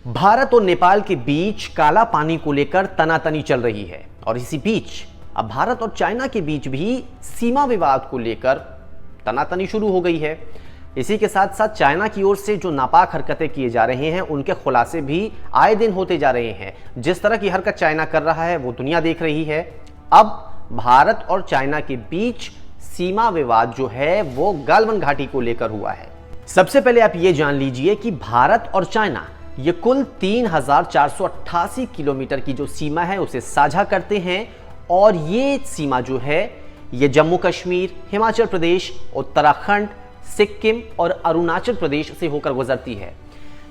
भारत और नेपाल के बीच काला पानी को लेकर तनातनी चल रही है और इसी बीच अब भारत और चाइना के बीच भी सीमा विवाद को लेकर तनातनी शुरू हो गई है। इसी के साथ साथ चाइना की ओर से जो नापाक हरकतें किए जा रहे हैं उनके खुलासे भी आए दिन होते जा रहे हैं। जिस तरह की हरकत चाइना कर रहा है वो दुनिया देख रही है। अब भारत और चाइना के बीच सीमा विवाद जो है वो गालवन घाटी को लेकर हुआ है। सबसे पहले आप ये जान लीजिए कि भारत और चाइना ये कुल 3488 किलोमीटर की जो सीमा है उसे साझा करते हैं और ये सीमा जो है ये जम्मू कश्मीर, हिमाचल प्रदेश, उत्तराखंड, सिक्किम और अरुणाचल प्रदेश से होकर गुजरती है।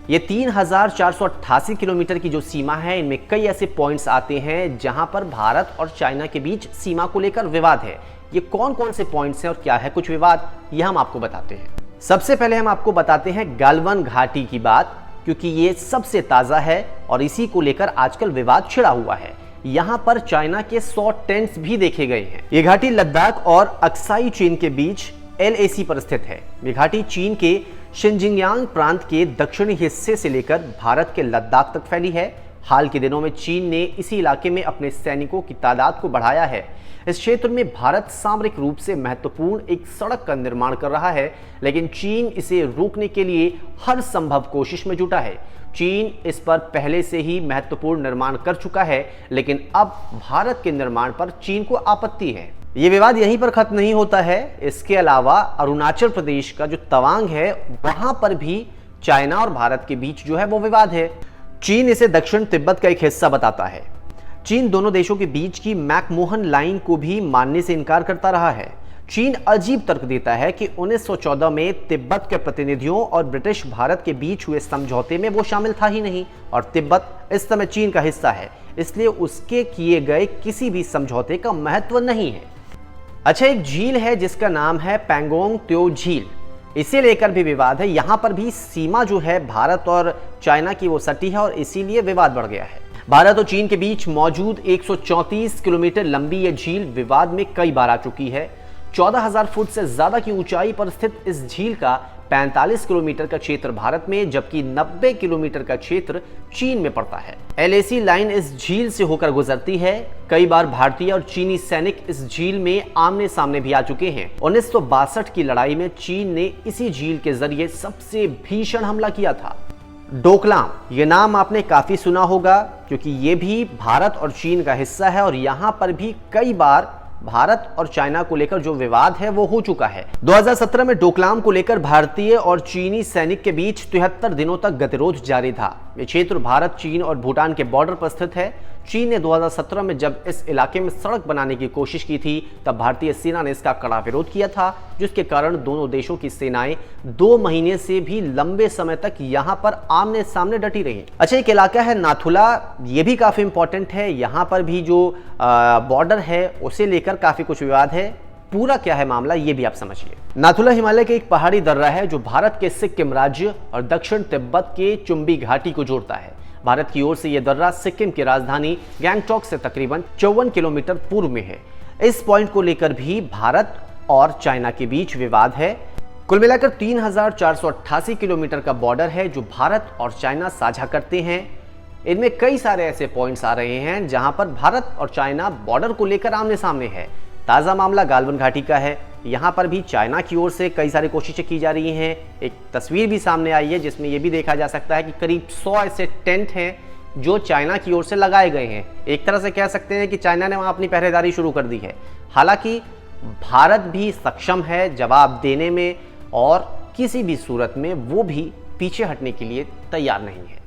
ये 3488 किलोमीटर की जो सीमा है इनमें कई ऐसे पॉइंट्स आते हैं जहां पर भारत और चाइना के बीच सीमा को लेकर विवाद है। ये कौन कौन से पॉइंट्स हैं और क्या है कुछ विवाद, ये हम आपको बताते हैं। सबसे पहले हम आपको बताते हैं गालवन घाटी की बात, क्योंकि ये सबसे ताजा है और इसी को लेकर आजकल विवाद छिड़ा हुआ है। यहां पर चाइना के 100 टेंट्स भी देखे गए हैं। ये घाटी लद्दाख और अक्साई चीन के बीच LAC पर स्थित है। ये घाटी चीन के शिनजियांग प्रांत के दक्षिणी हिस्से से लेकर भारत के लद्दाख तक फैली है। हाल के दिनों में चीन ने इसी इलाके में अपने सैनिकों की तादाद को बढ़ाया है। इस क्षेत्र में भारत सामरिक रूप से महत्वपूर्ण एक सड़क का निर्माण कर रहा है, लेकिन चीन इसे रोकने के लिए हर संभव कोशिश में जुटा है। चीन इस पर पहले से ही महत्वपूर्ण निर्माण कर चुका है, लेकिन अब भारत के निर्माण पर चीन को आपत्ति है। ये विवाद यहीं पर खत्म नहीं होता है। इसके अलावा अरुणाचल प्रदेश का जो तवांग है वहां पर भी चाइना और भारत के बीच जो है वो विवाद है। चीन इसे दक्षिण तिब्बत का एक हिस्सा बताता है। चीन दोनों देशों के बीच की मैकमोहन लाइन को भी मानने से इनकार करता रहा है। चीन अजीब तर्क देता है कि 1914 में तिब्बत के प्रतिनिधियों और ब्रिटिश भारत के बीच हुए समझौते में वो शामिल था ही नहीं और तिब्बत इस समय चीन का हिस्सा है, इसलिए उसके किए गए किसी भी समझौते का महत्व नहीं है। अच्छा, एक झील है जिसका नाम है पैंगोंग त्सो झील, इसे लेकर भी विवाद है। यहां पर भी सीमा जो है भारत और चाइना की वो सटी है और इसीलिए विवाद बढ़ गया है। भारत और चीन के बीच मौजूद 134 किलोमीटर लंबी यह झील विवाद में कई बार आ चुकी है। 14,000 फुट से ज्यादा की ऊंचाई पर स्थित इस झील का 45 किलोमीटर का क्षेत्र भारत में जबकि 90 किलोमीटर का क्षेत्र चीन में पड़ता है। LAC लाइन इस झील से होकर गुजरती है। कई बार भारतीय और चीनी सैनिक इस झील में आमने सामने भी आ चुके हैं। 1962 की लड़ाई में चीन ने इसी झील के जरिए सबसे भीषण हमला किया था। डोकलाम, ये नाम आपने काफी सुना होगा क्योंकि ये भी भारत और चीन का हिस्सा है और यहां पर भी कई बार भारत और चाइना को लेकर जो विवाद है वो हो चुका है। 2017 में डोकलाम को लेकर भारतीय और चीनी सैनिक के बीच 73 दिनों तक गतिरोध जारी था। ये क्षेत्र भारत, चीन और भूटान के बॉर्डर पर स्थित है। चीन ने 2017 में जब इस इलाके में सड़क बनाने की कोशिश की थी तब भारतीय सेना ने इसका कड़ा विरोध किया था, जिसके कारण दोनों देशों की सेनाएं 2 महीने से भी लंबे समय तक यहां पर आमने सामने डटी रही। अच्छा, एक इलाका है नाथुला, ये भी काफी इंपॉर्टेंट है। यहां पर भी जो बॉर्डर है उसे लेकर काफी कुछ विवाद है। पूरा क्या है मामला ये भी आप समझिए। नाथुला हिमालय के एक पहाड़ी दर्रा है जो भारत के सिक्किम राज्य और दक्षिण तिब्बत के चुंबी घाटी को जोड़ता है। भारत की ओर से यह दर्रा सिक्किम की राजधानी गैंगटॉक से तकरीबन 54 किलोमीटर पूर्व में है। इस पॉइंट को लेकर भी भारत और चाइना के बीच विवाद है। कुल मिलाकर 3488 किलोमीटर का बॉर्डर है जो भारत और चाइना साझा करते हैं। इनमें कई सारे ऐसे पॉइंट्स आ रहे हैं जहां पर भारत और चाइना बॉर्डर को लेकर आमने सामने है। ताजा मामला गालवन घाटी का है। यहां पर भी चाइना की ओर से कई सारी कोशिशें की जा रही हैं। एक तस्वीर भी सामने आई है जिसमें यह भी देखा जा सकता है कि करीब 100 ऐसे टेंट हैं जो चाइना की ओर से लगाए गए हैं। एक तरह से कह सकते हैं कि चाइना ने वहां अपनी पहरेदारी शुरू कर दी है। हालांकि भारत भी सक्षम है जवाब देने में और किसी भी सूरत में वो भी पीछे हटने के लिए तैयार नहीं है।